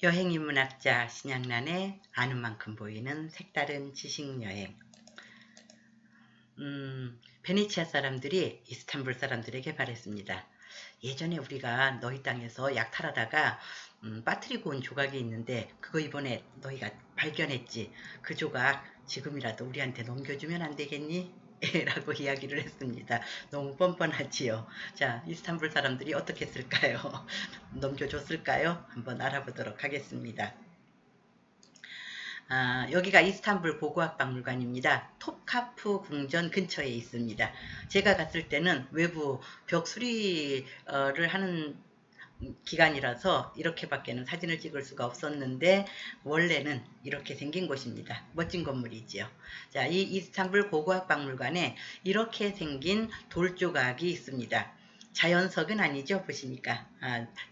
여행인문학자 신양란의 아는 만큼 보이는 색다른 지식여행. 베네치아 사람들이 이스탄불 사람들에게 말했습니다. 예전에 우리가 너희 땅에서 약탈하다가 빠뜨리고 온 조각이 있는데 그거 이번에 너희가 발견했지. 그 조각 지금이라도 우리한테 넘겨주면 안 되겠니? 라고 이야기를 했습니다. 너무 뻔뻔하지요. 자, 이스탄불 사람들이 어떻게 했을까요? 넘겨줬을까요? 한번 알아보도록 하겠습니다. 여기가 이스탄불 고고학박물관입니다. 톱카프 궁전 근처에 있습니다. 제가 갔을 때는 외부 벽 수리를 하는 기간이라서 이렇게밖에는 사진을 찍을 수가 없었는데 원래는 이렇게 생긴 곳입니다. 멋진 건물이지요. 자, 이 이스탄불 고고학박물관에 이렇게 생긴 돌조각이 있습니다. 자연석은 아니죠. 보시니까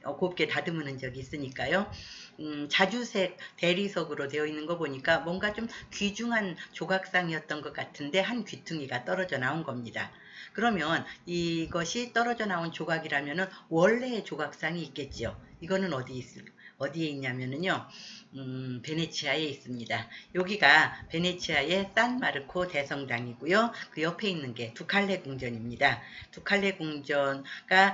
곱게 다듬은 적이 있으니까요. 자주색 대리석으로 되어 있는 거 보니까 뭔가 좀 귀중한 조각상이었던 것 같은데 한 귀퉁이가 떨어져 나온 겁니다. 그러면 이것이 떨어져 나온 조각이라면 원래의 조각상이 있겠지요. 이거는 어디에 있냐면요. 베네치아에 있습니다. 여기가 베네치아의 산마르코 대성당이고요. 그 옆에 있는 게 두칼레 궁전입니다. 두칼레 궁전가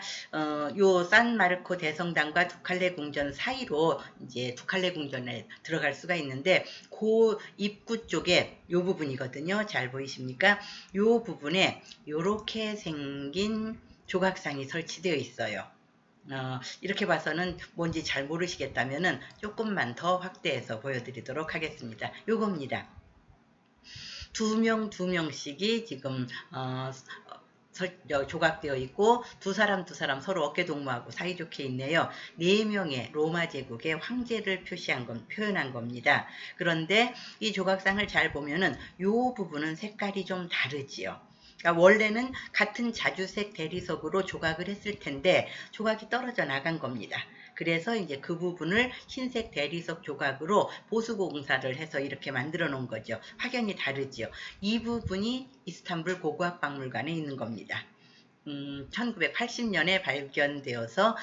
요 산마르코 대성당과 두칼레 궁전 사이로 이제 두칼레 궁전에 들어갈 수가 있는데 그 입구 쪽에 요 부분이거든요. 잘 보이십니까? 요 부분에 요렇게 생긴 조각상이 설치되어 있어요. 이렇게 봐서는 뭔지 잘 모르시겠다면은 조금만 더 확대해서 보여드리도록 하겠습니다. 요겁니다. 두 명씩이 지금 조각되어 있고 두 사람 서로 어깨동무하고 사이좋게 있네요. 4명의 로마 제국의 황제를 표현한 겁니다. 그런데 이 조각상을 잘 보면은 요 부분은 색깔이 좀 다르지요. 그러니까 원래는 같은 자주색 대리석으로 조각을 했을 텐데 조각이 떨어져 나간 겁니다. 그래서 이제 그 부분을 흰색 대리석 조각으로 보수공사를 해서 이렇게 만들어 놓은 거죠. 확연히 다르지요. 이 부분이 이스탄불 고고학박물관에 있는 겁니다. 1980년에 발견되어서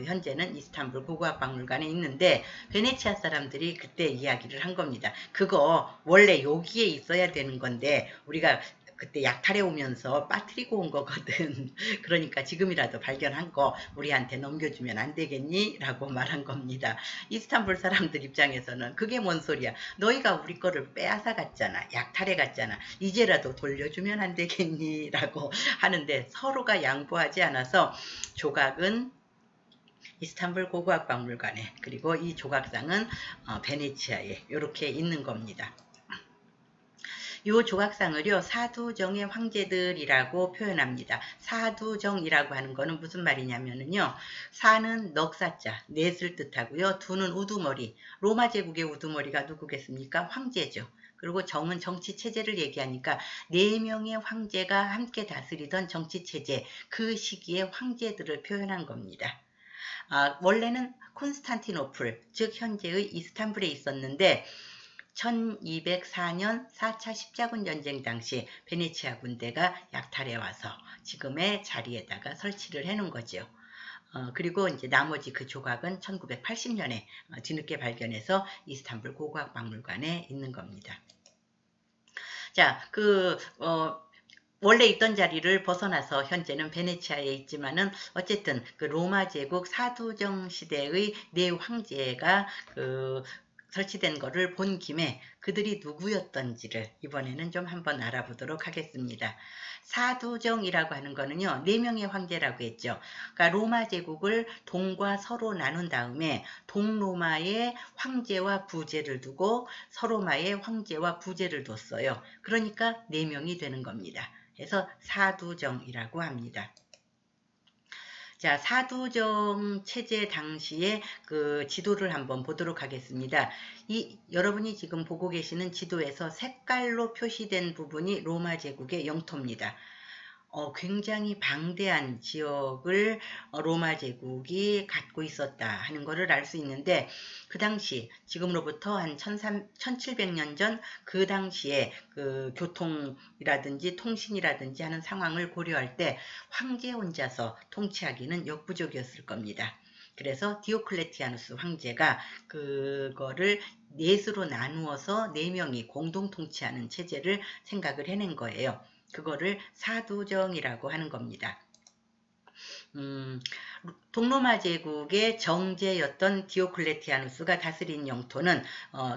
현재는 이스탄불 고고학박물관에 있는데 베네치아 사람들이 그때 이야기를 한 겁니다. 그거 원래 여기에 있어야 되는 건데 우리가 그때 약탈해 오면서 빠뜨리고 온 거거든. 그러니까 지금이라도 발견한 거 우리한테 넘겨주면 안 되겠니? 라고 말한 겁니다. 이스탄불 사람들 입장에서는 그게 뭔 소리야. 너희가 우리 거를 빼앗아 갔잖아. 약탈해 갔잖아. 이제라도 돌려주면 안 되겠니? 라고 하는데 서로가 양보하지 않아서 조각은 이스탄불 고고학박물관에 그리고 이 조각상은 베네치아에 이렇게 있는 겁니다. 이 조각상을요 사두정의 황제들이라고 표현합니다. 사두정이라고 하는 거는 무슨 말이냐면요. 사는 넉사자, 넷을 뜻하고요. 두는 우두머리, 로마 제국의 우두머리가 누구겠습니까? 황제죠. 그리고 정은 정치체제를 얘기하니까 4명의 황제가 함께 다스리던 정치체제, 그 시기에 황제들을 표현한 겁니다. 원래는 콘스탄티노플, 즉 현재의 이스탄불에 있었는데 1204년 4차 십자군 전쟁 당시 베네치아 군대가 약탈해 와서 지금의 자리에다가 설치를 해놓은 거죠. 그리고 이제 나머지 그 조각은 1980년에 뒤늦게 발견해서 이스탄불 고고학박물관에 있는 겁니다. 자, 원래 있던 자리를 벗어나서 현재는 베네치아에 있지만은 어쨌든 그 로마 제국 사두정 시대의 4 황제가 설치된 거를 본 김에 그들이 누구였던지를 이번에는 좀 한번 알아보도록 하겠습니다. 사두정이라고 하는 거는요 4명의 황제라고 했죠. 그러니까 로마 제국을 동과 서로 나눈 다음에 동로마의 황제와 부제를 두고 서로마의 황제와 부제를 뒀어요. 그러니까 4명이 되는 겁니다. 그래서 사두정이라고 합니다. 자, 사두정 체제 당시의 그 지도를 한번 보도록 하겠습니다. 여러분이 지금 보고 계시는 지도에서 색깔로 표시된 부분이 로마 제국의 영토입니다. 굉장히 방대한 지역을 로마 제국이 갖고 있었다 하는 것을 알 수 있는데 그 당시 지금으로부터 한 1700년 전 그 당시에 그 교통이라든지 통신이라든지 하는 상황을 고려할 때 황제 혼자서 통치하기는 역부족이었을 겁니다. 그래서 디오클레티아누스 황제가 그거를 넷으로 나누어서 네 명이 공동 통치하는 체제를 생각을 해낸 거예요. 그거를 사두정이라고 하는 겁니다. 동로마 제국의 정제였던 디오클레티아누스가 다스린 영토는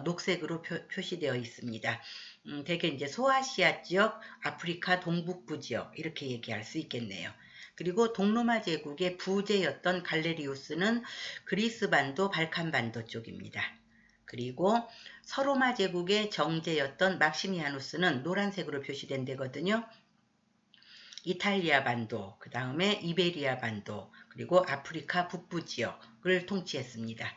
녹색으로 표시되어 있습니다. 대개 이제 소아시아 지역, 아프리카 동북부 지역 이렇게 얘기할 수 있겠네요. 그리고 동로마 제국의 부제였던 갈레리우스는 그리스 반도, 발칸 반도 쪽입니다. 그리고 서로마 제국의 정제였던 막시미아누스는 노란색으로 표시된 데거든요. 이탈리아 반도, 그 다음에 이베리아 반도, 그리고 아프리카 북부 지역을 통치했습니다.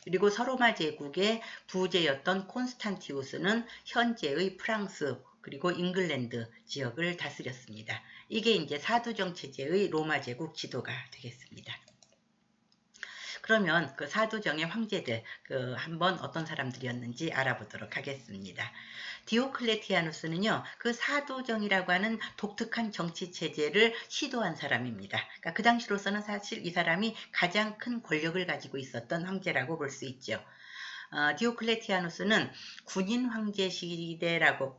그리고 서로마 제국의 부제였던 콘스탄티우스는 현재의 프랑스 그리고 잉글랜드 지역을 다스렸습니다. 이게 이제 사두정 체제의 로마 제국 지도가 되겠습니다. 그러면 그 사두정의 황제들 한번 어떤 사람들이었는지 알아보도록 하겠습니다. 디오클레티아누스는요, 그 사두정이라고 하는 독특한 정치 체제를 시도한 사람입니다. 그러니까 그 당시로서는 사실 이 사람이 가장 큰 권력을 가지고 있었던 황제라고 볼 수 있죠. 디오클레티아누스는 군인 황제 시대라고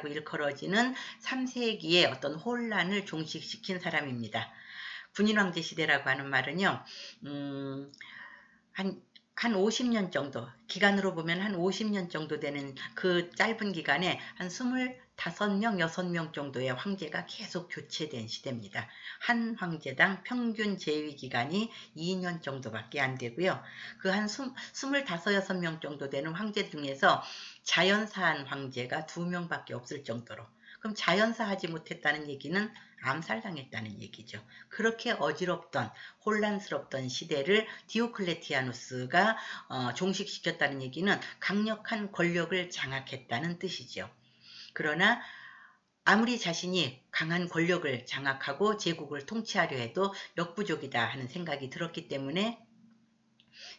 일컬어지는 3세기의 어떤 혼란을 종식시킨 사람입니다. 군인 황제 시대라고 하는 말은요, 한 50년 정도, 기간으로 보면 한 50년 정도 되는 그 짧은 기간에 한 25명, 6명 정도의 황제가 계속 교체된 시대입니다. 한 황제당 평균 재위 기간이 2년 정도밖에 안 되고요. 그 한 25, 6명 정도 되는 황제 중에서 자연사한 황제가 2명밖에 없을 정도로. 그럼 자연사하지 못했다는 얘기는 암살당했다는 얘기죠. 그렇게 어지럽던 혼란스럽던 시대를 디오클레티아누스가 종식시켰다는 얘기는 강력한 권력을 장악했다는 뜻이죠. 그러나 아무리 자신이 강한 권력을 장악하고 제국을 통치하려 해도 역부족이다 하는 생각이 들었기 때문에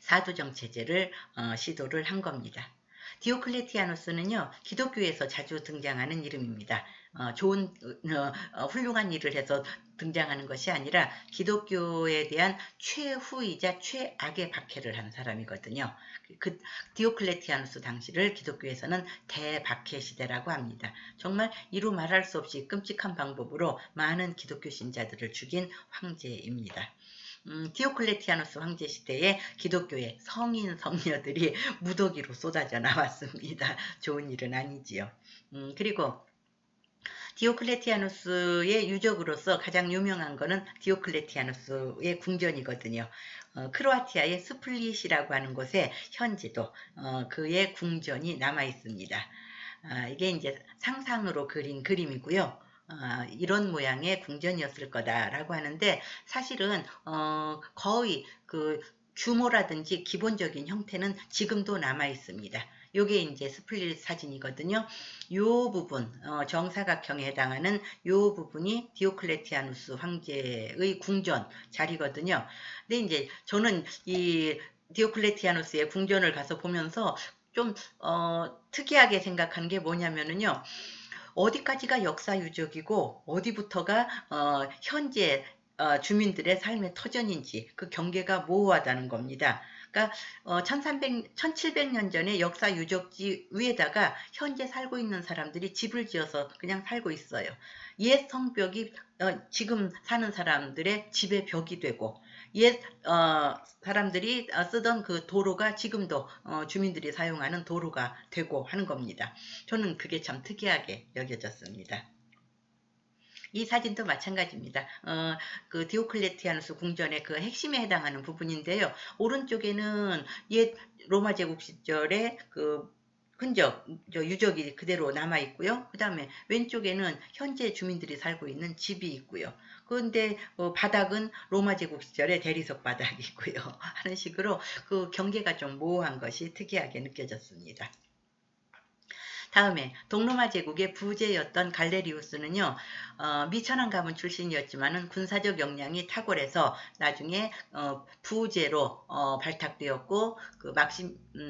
사두정 체제를 시도를 한 겁니다. 디오클레티아누스는요, 기독교에서 자주 등장하는 이름입니다. 좋은 훌륭한 일을 해서 등장하는 것이 아니라 기독교에 대한 최후이자 최악의 박해를 한 사람이거든요. 그 디오클레티아누스 당시를 기독교에서는 대박해 시대라고 합니다. 정말 이루 말할 수 없이 끔찍한 방법으로 많은 기독교 신자들을 죽인 황제입니다. 디오클레티아누스 황제 시대에 기독교의 성인 성녀들이 무더기로 쏟아져 나왔습니다. 좋은 일은 아니지요. 그리고 디오클레티아누스의 유적으로서 가장 유명한 것은 디오클레티아누스의 궁전이거든요. 크로아티아의 스플릿이라고 하는 곳에 현재도 그의 궁전이 남아 있습니다. 이게 이제 상상으로 그린 그림이고요. 이런 모양의 궁전이었을 거다라고 하는데 사실은 거의 그 규모라든지 기본적인 형태는 지금도 남아 있습니다. 요게 이제 스플릿 사진이거든요. 요 부분, 정사각형에 해당하는 요 부분이 디오클레티아누스 황제의 궁전 자리거든요. 근데 이제 저는 이 디오클레티아누스의 궁전을 가서 보면서 좀 특이하게 생각한 게 뭐냐면은요. 어디까지가 역사 유적이고 어디부터가 현재 주민들의 삶의 터전인지 그 경계가 모호하다는 겁니다. 그러니까 1700년 전에 역사 유적지 위에다가 현재 살고 있는 사람들이 집을 지어서 그냥 살고 있어요. 옛 성벽이 지금 사는 사람들의 집의 벽이 되고 옛 사람들이 쓰던 그 도로가 지금도 주민들이 사용하는 도로가 되고 하는 겁니다. 저는 그게 참 특이하게 여겨졌습니다. 이 사진도 마찬가지입니다. 그 디오클레티아누스 궁전의 그 핵심에 해당하는 부분인데요. 오른쪽에는 옛 로마 제국 시절의 그 흔적, 유적이 그대로 남아 있고요. 그 다음에 왼쪽에는 현재 주민들이 살고 있는 집이 있고요. 그런데 바닥은 로마 제국 시절의 대리석 바닥이고요. 하는 식으로 그 경계가 좀 모호한 것이 특이하게 느껴졌습니다. 다음에 동로마 제국의 부제였던 갈레리우스는요. 미천한 가문 출신이었지만은 군사적 역량이 탁월해서 나중에 부제로 발탁되었고 그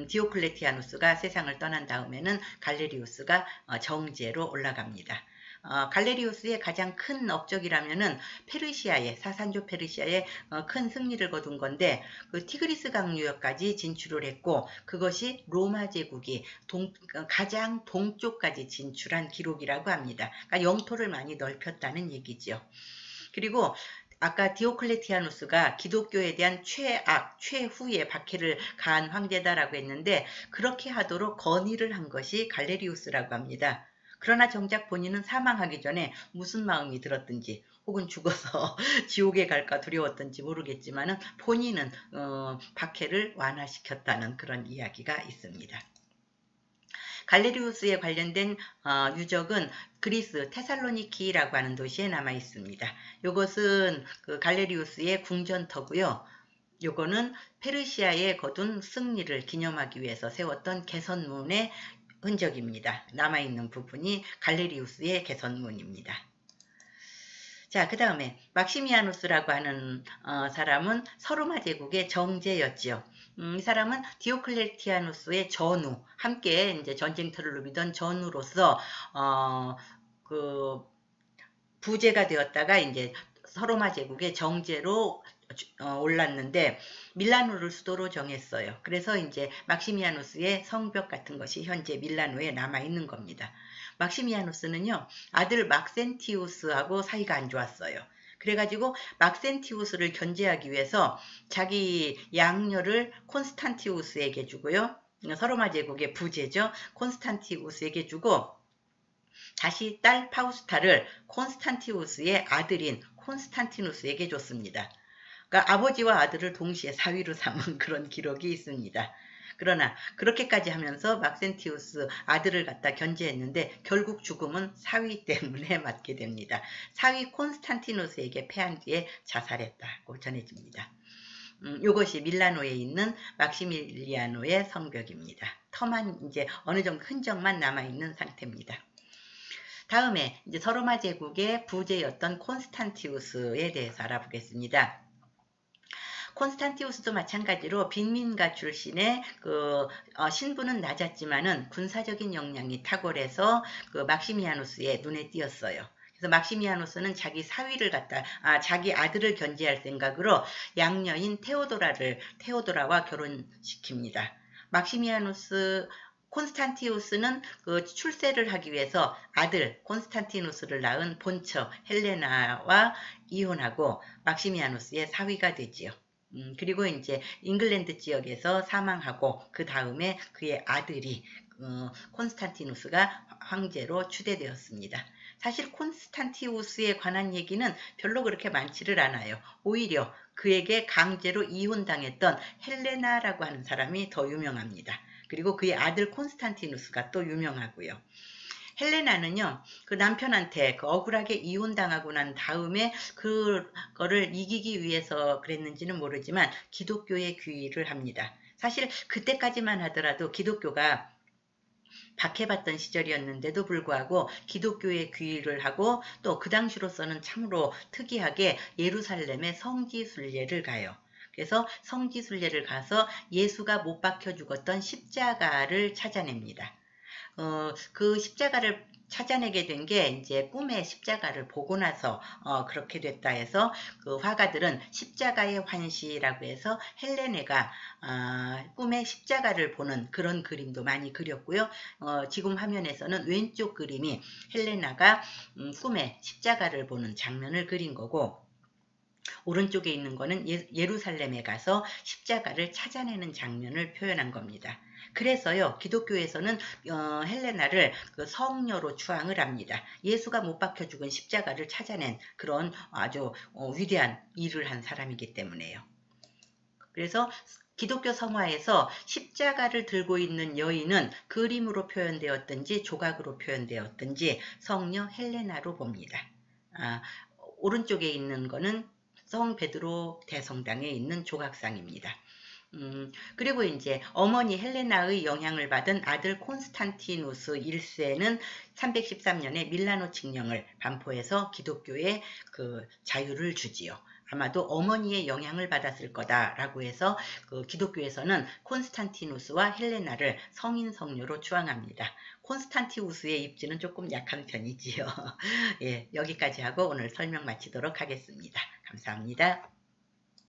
디오클레티아누스가 세상을 떠난 다음에는 갈레리우스가 정제로 올라갑니다. 갈레리우스의 가장 큰 업적이라면은 페르시아의 사산조 페르시아의 큰 승리를 거둔 건데 그 티그리스 강유역까지 진출을 했고 그것이 로마 제국이 가장 동쪽까지 진출한 기록이라고 합니다. 그러니까 영토를 많이 넓혔다는 얘기죠. 그리고 아까 디오클레티아누스가 기독교에 대한 최후의 박해를 가한 황제다라고 했는데 그렇게 하도록 건의를 한 것이 갈레리우스라고 합니다. 그러나 정작 본인은 사망하기 전에 무슨 마음이 들었든지 혹은 죽어서 지옥에 갈까 두려웠던지 모르겠지만 본인은 박해를 완화시켰다는 그런 이야기가 있습니다. 갈레리우스에 관련된 유적은 그리스 테살로니키라고 하는 도시에 남아 있습니다. 이것은 그 갈레리우스의 궁전터고요. 요거는 페르시아에 거둔 승리를 기념하기 위해서 세웠던 개선문의 흔적입니다. 남아있는 부분이 갈레리우스의 개선문입니다. 자, 그 다음에 막시미아누스라고 하는 사람은 서로마 제국의 정제였지요. 이 사람은 디오클레티아누스의 전우, 함께 이제 전쟁터를 누비던 전우로서 그 부제가 되었다가 이제 서로마 제국의 정제로 올랐는데 밀라노를 수도로 정했어요. 그래서 이제 막시미아누스의 성벽 같은 것이 현재 밀라노에 남아 있는 겁니다. 막시미아누스는요, 아들 막센티우스하고 사이가 안 좋았어요. 그래가지고 막센티우스를 견제하기 위해서 자기 양녀를 콘스탄티우스에게 주고요. 서로마 제국의 부제죠. 콘스탄티우스에게 주고 다시 딸 파우스타를 콘스탄티우스의 아들인 콘스탄티누스에게 줬습니다. 그러니까 아버지와 아들을 동시에 사위로 삼은 그런 기록이 있습니다. 그러나 그렇게까지 하면서 막센티우스 아들을 갖다 견제했는데 결국 죽음은 사위 때문에 맞게 됩니다. 사위 콘스탄티누스에게 패한 뒤에 자살했다고 전해집니다. 이것이 밀라노에 있는 막시밀리아노의 성벽입니다. 터만 이제 어느 정도 흔적만 남아있는 상태입니다. 다음에 이제 서로마 제국의 부제였던 콘스탄티우스에 대해서 알아보겠습니다. 콘스탄티우스도 마찬가지로 빈민가 출신의 신분은 낮았지만은 군사적인 역량이 탁월해서 그 막시미아누스의 눈에 띄었어요. 그래서 막시미아누스는 자기 사위를 자기 아들을 견제할 생각으로 양녀인 테오도라와 결혼시킵니다. 콘스탄티우스는 그 출세를 하기 위해서 아들 콘스탄티누스를 낳은 본처 헬레나와 이혼하고 막시미아누스의 사위가 되지요. 그리고 이제 잉글랜드 지역에서 사망하고 그 다음에 그의 아들이 콘스탄티누스가 황제로 추대되었습니다. 사실 콘스탄티우스에 관한 얘기는 별로 그렇게 많지를 않아요. 오히려 그에게 강제로 이혼당했던 헬레나라고 하는 사람이 더 유명합니다. 그리고 그의 아들 콘스탄티누스가 또 유명하고요. 헬레나는요, 그 남편한테 억울하게 이혼당하고 난 다음에 그거를 이기기 위해서 그랬는지는 모르지만 기독교에 귀의를 합니다. 사실 그때까지만 하더라도 기독교가 박해받던 시절이었는데도 불구하고 기독교에 귀의를 하고 또 그 당시로서는 참으로 특이하게 예루살렘의 성지순례를 가요. 그래서 성지순례를 가서 예수가 못 박혀 죽었던 십자가를 찾아냅니다. 그 십자가를 찾아내게 된 게 이제 꿈에 십자가를 보고 나서 그렇게 됐다 해서 그 화가들은 십자가의 환시라고 해서 헬레네가 꿈에 십자가를 보는 그런 그림도 많이 그렸고요. 지금 화면에서는 왼쪽 그림이 헬레나가 꿈에 십자가를 보는 장면을 그린 거고 오른쪽에 있는 거는 예루살렘에 가서 십자가를 찾아내는 장면을 표현한 겁니다. 그래서요, 기독교에서는 헬레나를 그 성녀로 추앙을 합니다. 예수가 못 박혀 죽은 십자가를 찾아낸 그런 아주 위대한 일을 한 사람이기 때문에요. 그래서 기독교 성화에서 십자가를 들고 있는 여인은 그림으로 표현되었든지 조각으로 표현되었든지 성녀 헬레나로 봅니다. 오른쪽에 있는 거는 성 베드로 대성당에 있는 조각상입니다. 그리고 이제 어머니 헬레나의 영향을 받은 아들 콘스탄티누스 1세는 313년에 밀라노 칙령을 반포해서 기독교에 그 자유를 주지요. 아마도 어머니의 영향을 받았을 거다라고 해서 그 기독교에서는 콘스탄티누스와 헬레나를 성인 성녀로 추앙합니다. 콘스탄티우스의 입지는 조금 약한 편이지요. 예, 여기까지 하고 오늘 설명 마치도록 하겠습니다. 감사합니다.